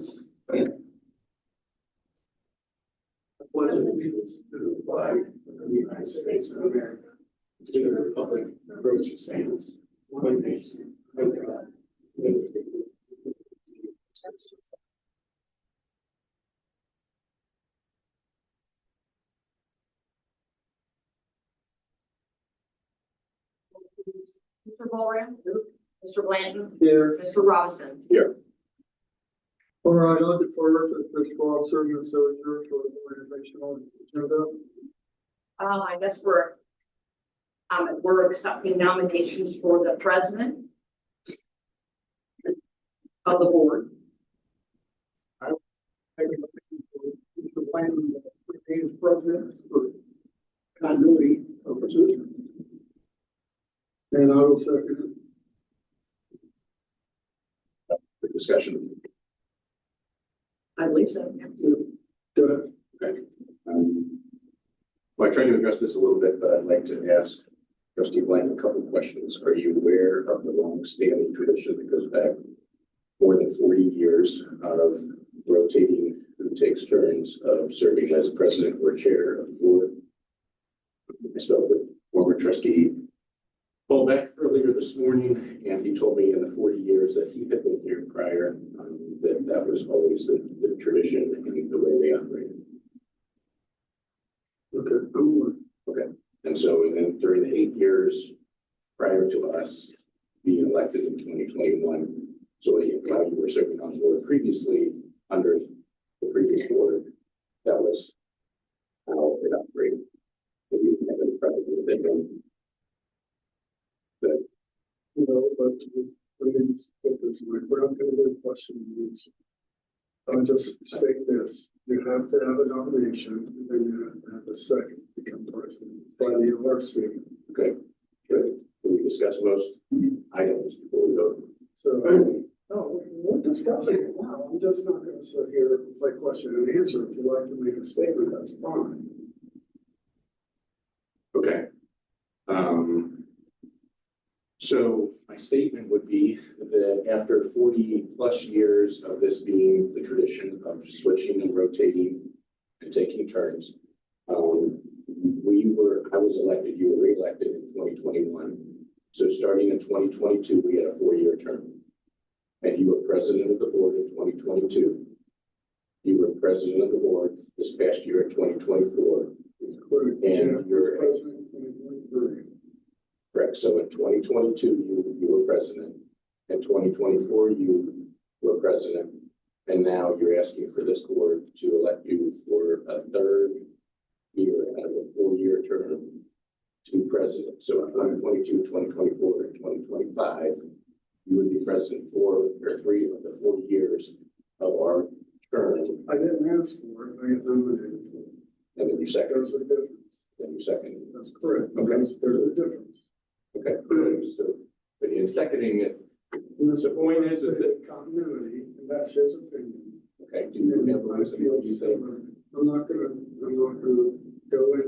Allegiance. I pledge allegiance to the flag of the United States of America, to the republic for which it stands, one nation, under God, indivisible. Mr. Ballroom. Mr. Blanton. Here. Mr. Robinson. Here. All right, I'll defer to the fiscal officer, Ms. Ozier, for the organizational agenda. I guess we're accepting nominations for the president of the board. The plan retains president for continuity of position. And I will second it. The discussion. I believe so. Yeah. Go ahead. Okay. Well, I tried to address this a little bit, but I'd like to ask Trustee Blank a couple of questions. Are you aware of the long-standing tradition that goes back more than 40 years of rotating who takes turns of serving as president or chair of the board? I spoke with former trustee Paul Beck earlier this morning, and he told me in the 40 years that he had been here prior, that was always the tradition and the way they operated. Okay. And so then during the 8 years prior to us being elected in 2021, so while you were serving on board previously under the previous board, that was how it operated. If you have any problem with it, but But let me put this way. We're not going to do a question and answer. I'll just state this. You have to have a nomination, and then you have to have a second to become president by the LRC. okay. Can we discuss most items before we go? So, no, we're discussing it now. I'm just not going to sit here and play question and answer. If you like to make a statement, that's fine. Okay. So my statement would be that after 40 plus years of this being the tradition of switching and rotating and taking turns, I was elected, you were reelected in 2021. So starting in 2022, we had a 4-year term. And you were president of the board in 2022. You were president of the board this past year in 2024. And you're president in 2023. Correct. So in 2022, you were president. In 2024, you were president. And now you're asking for this board to elect you for a 3rd year out of a 4-year term to president. So in 2022, 2024, and 2025, you would be president for 3 of the 4 years of our term. I didn't ask for it. I got nominated for it. And then you second. There's a difference. Then you second. That's correct. Okay. There's a difference. Okay. So, but in seconding it, The point is that continuity, and that's his opinion. okay, do you have a And I reason feel what you think? I'm not gonna go into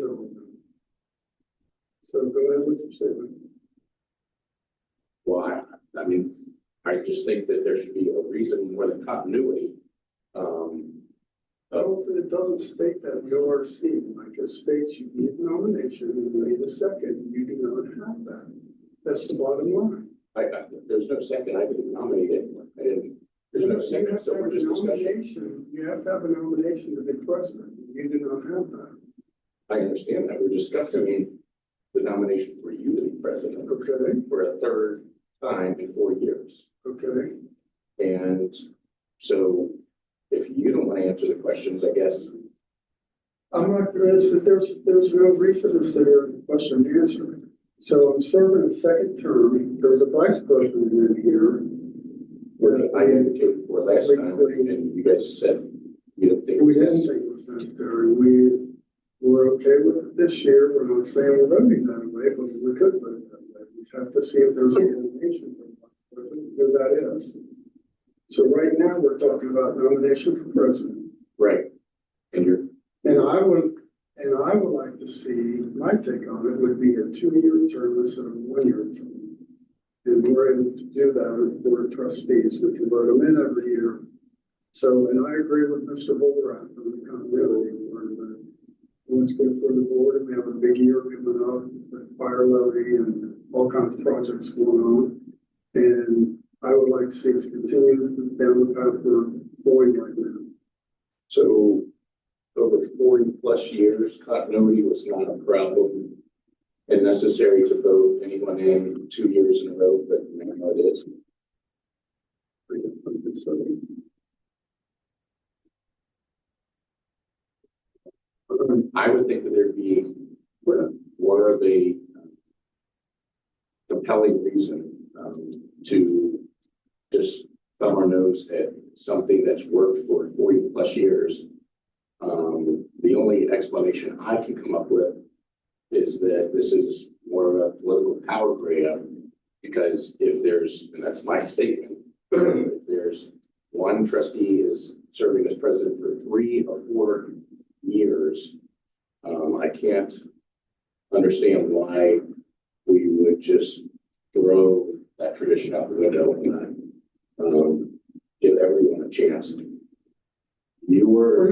all of them. So go ahead with your statement. Well, I mean, I just think that there should be a reason for the continuity. I don't think it doesn't state that in the ORC, like it states you need a nomination and you need a second, you do not have that. That's the bottom line. There's no second, I didn't nominate anyone, there's no second, so we're just discussing. You have to have a nomination to be president, you do not have that. I understand that, we're discussing the nomination for you to be president Okay, for a 3rd time in 4 years. okay. And so if you don't want to answer the questions, I guess. I'm not, there's no reason to sit here and question and answer. So I'm serving a 2nd term. There's a vice president in here. I indicated for last time, and you guys said you don't think. We didn't think it was necessary. We were okay with it this year. We're not saying we're voting that way, but we could vote that way. We just have to see if there's a nomination for vice president, who that is. So right now, we're talking about nomination for president. Right. And I would like to see, my take on it would be a 2-year term instead of a 1-year term. And we're able to do that with the board of trustees. We can vote them in every year. So, and I agree with Mr. Bullrath on the continuity part of it. What's good for the board, and we have a big year coming up with fire levy and all kinds of projects going on. And I would like to see us continue down the path we're going right now. So over 40+ years, continuity was not a problem and necessary to vote anyone in 2 years in a row, but now it is. I would think that there'd be more of a compelling reason to just thumb our nose at something that's worked for 40+ years. The only explanation I can come up with is that this is more of a political power grab, because if there's, and that's my statement, if there's one trustee is serving as president for 3 or 4 years, I can't understand why we would just throw that tradition out the window and not give everyone a chance. You were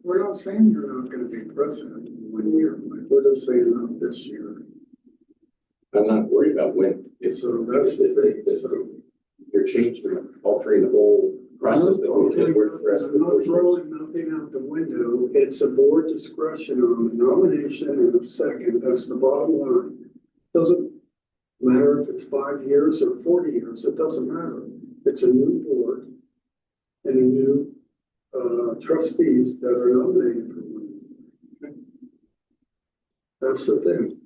We're not saying you're not gonna be president in 1 year, like, we're just saying not this year. I'm not worried about when. It's So that's the thing, so. you're changing, altering the whole process that we did work for us. I'm not throwing nothing out the window, it's a board discretion on the nomination and a second, that's the bottom line. Doesn't matter if it's 5 years or 40 years, it doesn't matter. It's a new board and a new trustees that are nominated for 1 year. That's the thing.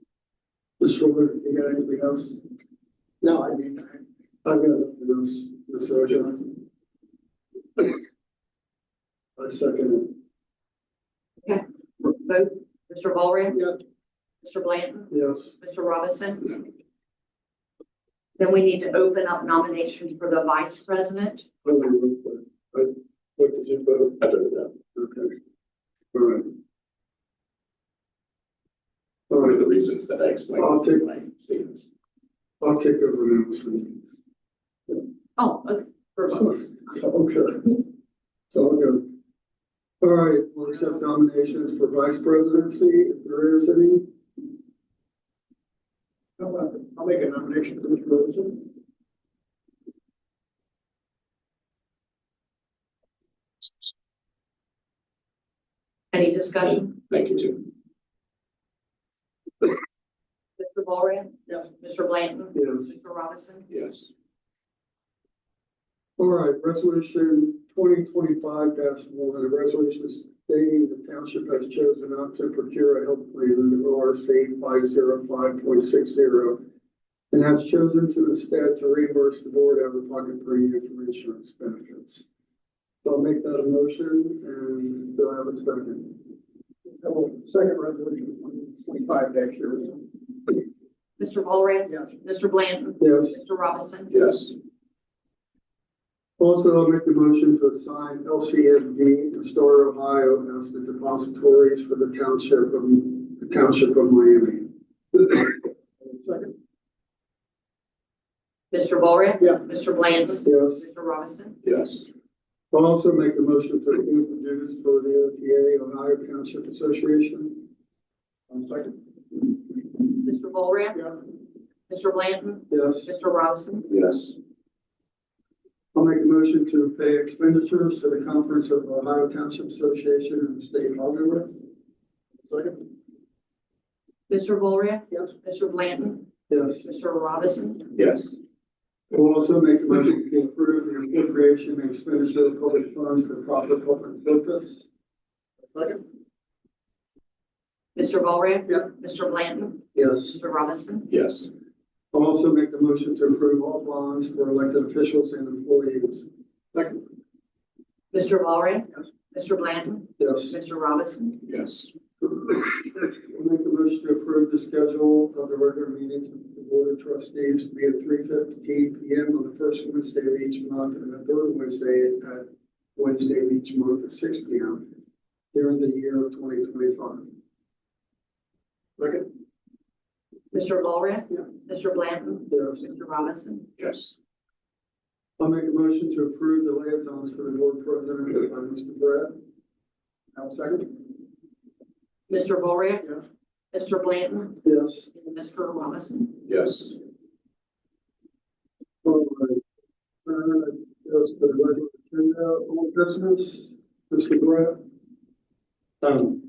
Mr. Robert, you got anything else? No, I mean, I've got nothing else, Ms. Oja. I second Vote, Mr. Ballroom. Yep. Mr. Blanton, it. Yes. Mr. Robinson. Then we need to open up nominations for the vice president. What did you vote? I voted that. Okay. All right. All One of right, the reasons that I explained I'll take- in my statements. I'll take over now. Oh, okay. For votes. Okay. So I'll go. All right, we'll accept nominations for vice presidency, if there is any. I'll make a nomination for Mr. Robinson. Any discussion? Thank you, Tim. Mr. Ballroom. Yes. Mr. Blanton. Yes. Mr. Robinson. Yes. All right, resolution 2025-1, a resolution stating the township has chosen not to procure a health plan under ORC 505.60 and has chosen to instead to reimburse the board out-of-pocket premium for insurance benefits. So I'll make that a motion, and do I have a second? Second resolution 25-0. Mr. Ballroom. Yes. Mr. Blanton. Yes. Mr. Robinson. Yes. Also, I'll make the motion to assign LCND and Story, Ohio as the depositories for the township of Miami. Second. Mr. Ballroom. Yeah. Mr. Blanton. Yes. Mr. Robinson. Yes. I'll also make the motion to approve the dues for the OTA, Ohio Township Association. Second. Mr. Ballroom. Yeah. Mr. Blanton. Yes. Mr. Robinson. Yes. I'll make a motion to pay expenditures to the Conference of Ohio Township Association and the State Auditor. Second. Mr. Ballroom. Yes. Mr. Blanton. Yes. Mr. Robinson. Yes. We'll also make a motion to approve the appropriation and expenditure of public funds for proper public purpose. Second. Mr. Ballroom. Yeah. Mr. Blanton. Yes. Mr. Robinson. Yes. I'll also make the motion to approve all bonds for elected officials and employees. Second. Mr. Ballroom. Yes. Mr. Blanton. Yes. Mr. Robinson. Yes. I'll make a motion to approve the schedule of the regular meetings of the Board of Trustees to be at 3:15 p.m. on the first Wednesday of each month and the third Wednesday of each month at 6 p.m. during the year of 2025. Second. Mr. Ballroom. Yeah. Mr. Blanton. Yes. Mr. Robinson. Yes. I'll make a motion to approve the liaisons for the board president by Mr. Brett. I'll second. Mr. Volrick, Yeah. Mr. Blanton, Yes. and Mr. Robinson. Yes. All right. Goes to the regular agenda, old business, Mr. Brett.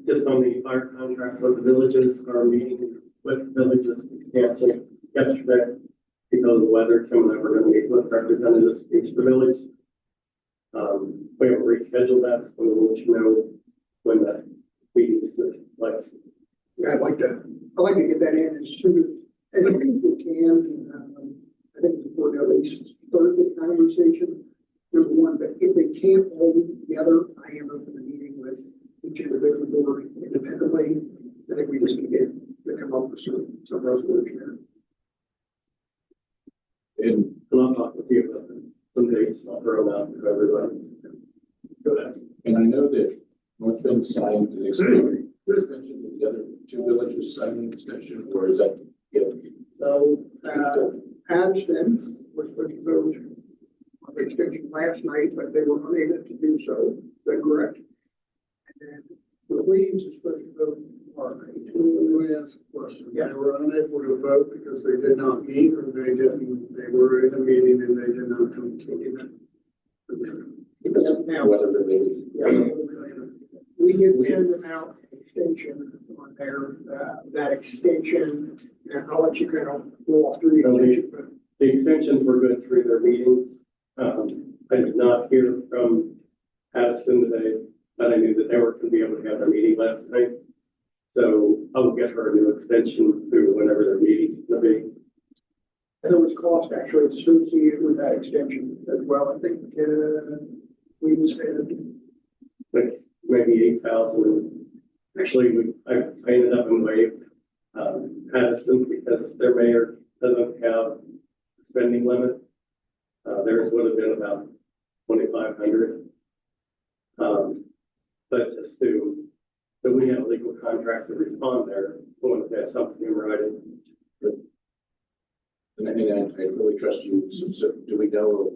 Just on the fire contracts with the villages, our meeting with villages canceled yesterday because of the weather, Tim and I were gonna meet with representatives of each of the village. We haven't rescheduled that, so we'll let you know when that meeting's like. Yeah, I'd like to get that in as soon as we can. I think it's important to at least start the conversation. Number one, but if they can't all meet together, I am open to meeting with each individual board independently. I think we just need to come up with some resolution there. And I'll talk with you about some dates, I'll throw them out to everybody. go ahead. And I know that North Bend signed an extension. Mentioned the other two villages signed an extension, or is that? Yeah. So, Addison was supposed to go on the extension last night, but they were unable to do so. Is that correct? And then Leeds is supposed to go tomorrow night. Let me ask a question. Yeah. They were unable to vote because they did not meet, or they were in a meeting and they did not come to it. Because of weather related. We did send them out an extension on there, that extension, and I'll let you kind of walk through the extension, but The extensions were good through their meetings. I did not hear from Addison today, but I knew that they were going to be able to have their meeting last night. So I will get her a new extension through whenever their meeting is going to be. and there was cost actually associated with that extension as well. I think, we said, Like maybe 8,000. Actually, I ended up in waived Addison because their mayor doesn't have a spending limit. Theirs would have been about 2,500. But just so we have a legal contract to respond there, we want to have something in writing. And I mean, I really trust you. So do we know,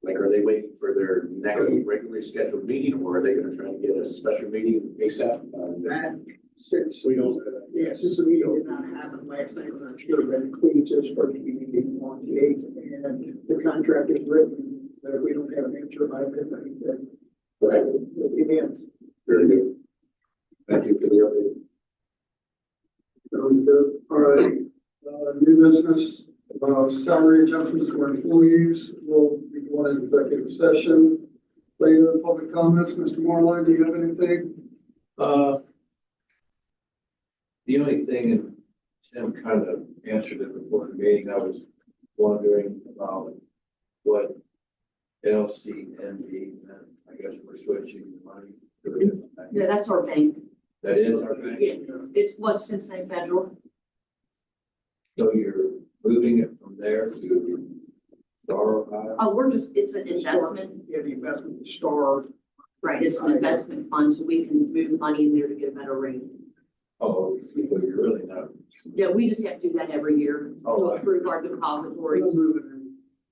like, are they waiting for their next regularly scheduled meeting, or are they gonna try and get a special meeting ASAP? that since, We don't. yeah, since the meeting did not happen last night, I'm not sure that includes this supposed to be meeting on the 8th, and the contract is written that if we don't have an answer by midnight, then Right. it ends. Very good. Thank you for the update. Sounds good. All right. New business, salary adjustments for employees. We'll be going into executive session. Later, public comments. Mr. Moreline, do you have anything? The only thing, and Tim kind of answered it before the meeting, I was wondering about what LCND, and I guess we're switching the money. Yeah, that's our bank. That is our bank, Yeah, it was Cincinnati Federal. so you're moving it from there to Star Ohio? Oh, it's an investment, Yeah, the investment star. right? It's an investment fund, so we can move money in there to get a better rate. Oh, so you're really not, Yeah, we just have to do that every year to Oh, approve our depository.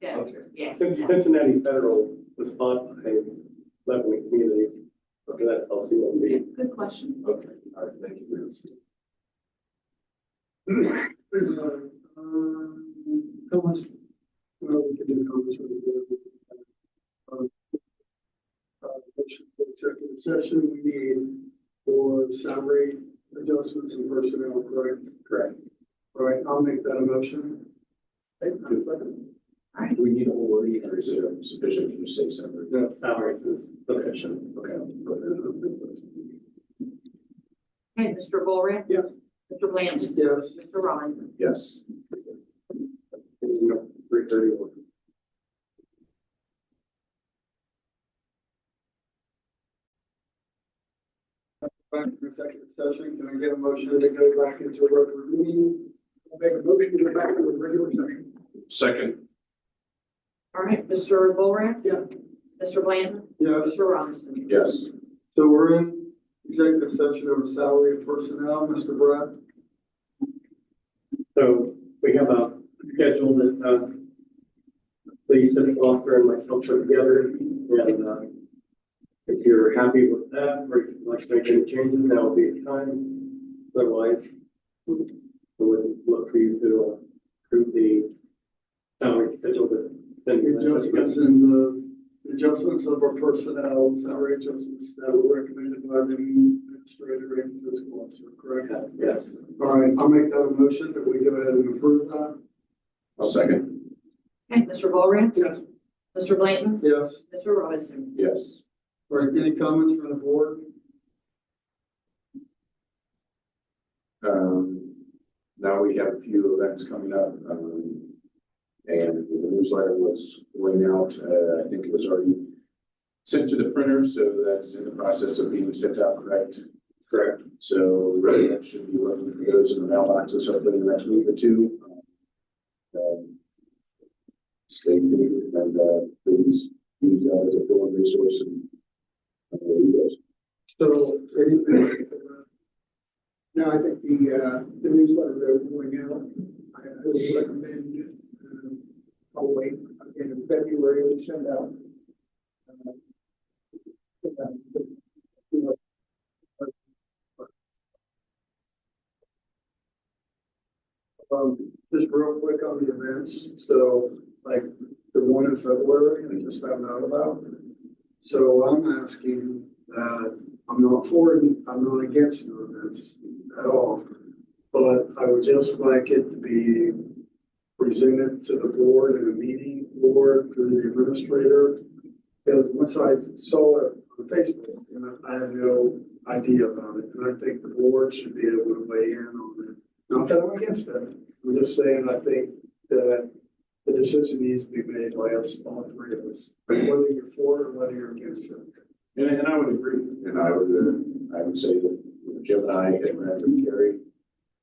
Yeah, okay. yeah. Cincinnati Federal was bought by Lebanon Community. Okay, that's LCMB. Good question. Okay, all right, thank you. Comments? Well, we can do comments for the board. Motion for executive session, we need for salary adjustments and personnel, correct? Correct. All right, I'll make that a motion. Do we need a whole wording, or is it sufficient to just say something? No, salaries is sufficient. Okay. Okay, Mr. Volrick? Yes. Mr. Blanton? Yes. Mr. Robinson? Yes. 3:31. Back to executive session, can I get a motion to go back into regular meeting? I'll make a motion to go back to the regular session. Second. All right, Mr. Volrick? Yeah. Mr. Blanton? Yes, Mr. Robinson? Yes. so we're in executive session over salary and personnel, Mr. Brett. So we have a schedule that the fiscal officer and myself put together. And, if you're happy with that, or if you'd like to make any changes, now would be the time. Otherwise, we would look for you to approve the salary schedule that. The adjustments in the adjustments of our personnel, salary adjustments that were recommended by the administrator and fiscal officer, correct? Yes. All right, I'll make that a motion that we go ahead and approve that. I'll second. Okay, Mr. Volrath? Yes. Mr. Blanton? Yes. Mr. Robinson? Yes. All right, any comments from the board? Now we have a few events coming up, and the newsletter was going out, I think it was already sent to the printer, so that's in the process of being sent out, correct? Correct. So the residents should be looking for those in the mailboxes hopefully in the next week or two. Stay tuned and, please use that as a filling resource and, So, Now, I think the newsletter that we're going out, I would recommend, probably again in February, we send out. You know, just real quick on the events, so like the one in February, I just found out about. So I'm asking that I'm not for it, I'm not against new events at all. But I would just like it to be presented to the board in a meeting or through the administrator. Because once I saw it on Facebook, and I had no idea about it, and I think the board should be able to weigh in on it. Not that I'm against it, I'm just saying I think that the decision needs to be made by us, all three of us, whether you're for it or whether you're against it. And I would agree, and I would say that Jim and I had met with Carrie.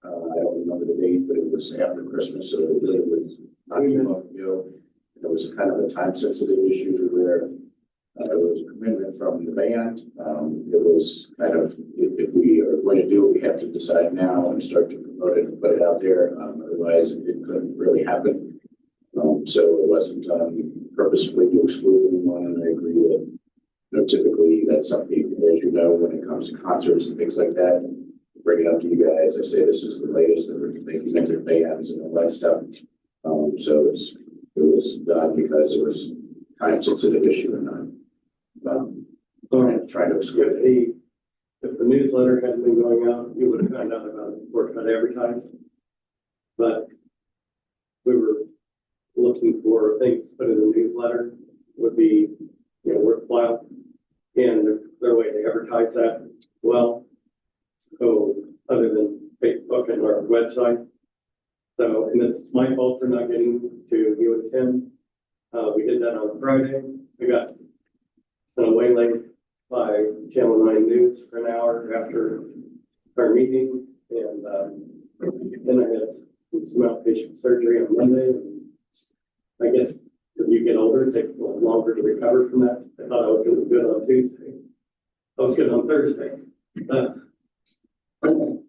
I don't remember the date, but it was after Christmas, so it was not too long ago. It was kind of a time sensitive issue where there was a commitment from the band. It was kind of, if we are going to do it, we have to decide now and start to promote it and put it out there. Otherwise it couldn't really happen. So it wasn't purposefully to exclude anyone, and I agree that, you know, typically that's something, as you know, when it comes to concerts and things like that, bring it up to you guys. I say this is the latest that we're making other bands and all that stuff. So it was done because it was time sensitive issue and not trying to exclude it. If the newsletter hadn't been going out, you would have found out about it before it got advertised. But we were looking for things to put in the newsletter would be, you know, worthwhile. And their way to advertise that well. So other than Facebook and our website. So, and it's my fault for not getting to you and Tim. We did that on Friday. We got waylaid by Channel 9 News for an hour after our meeting. And then I had some outpatient surgery on Monday. I guess as you get older, it takes a little longer to recover from that. I thought I was going to be good on Tuesday. I was good on Thursday. So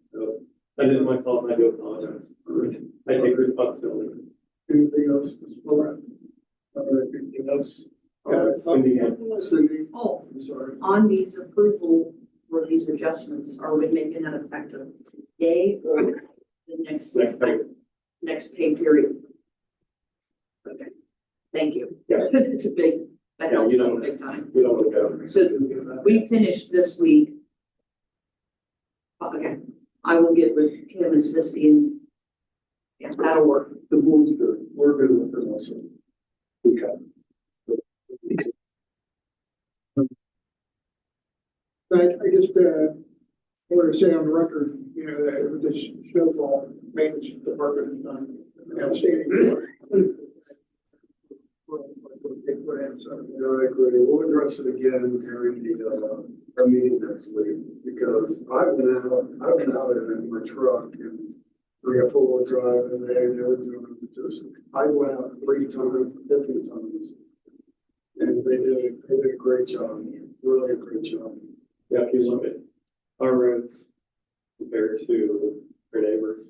that is my fault, and I do apologize. I take responsibility. Anything else, Mr. Moore? Anything else? Cindy, Cindy, Oh, I'm sorry. on these approval for these adjustments, are we making that effective today or the next next page. pay period? Okay, thank you. Yeah. It's a big, that Yeah, helps you us don't- big time. We don't want to go. So we finished this week. Okay, I will get with Kim and Sissy and yeah, that'll work. The board's good, we're good with it also. Okay. I just, want to say on the record, you know, that with this snowfall, maintenance department has done outstanding work. Yeah, I agree. We'll address it again during our meeting next week, because I've been out in my truck and we got four-wheel drive and they were doing it just, I went out 3 times, different times. And they did a great job, really a great job. Yeah, if you look at our roads compared to our neighbors,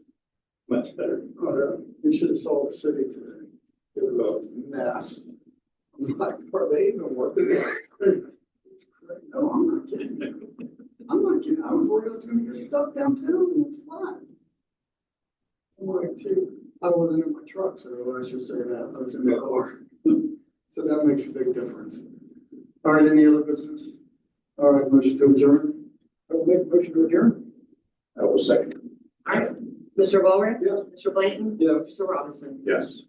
much better. Oh, yeah. You should have saw the city today. It was a mess. I'm like, are they even working? No, I'm not kidding. I'm not kidding. I was worried I was gonna get stuck downtown and it's fine. I'm like, gee, I wasn't in my truck, so let's just say that. I was in the car. So that makes a big difference. All right, any other business? All right, motion to adjourn. I'll make a motion to adjourn. I will second. All right, Mr. Walrick? Yes. Mr. Blanton? Yes. Mr. Robinson? Yes.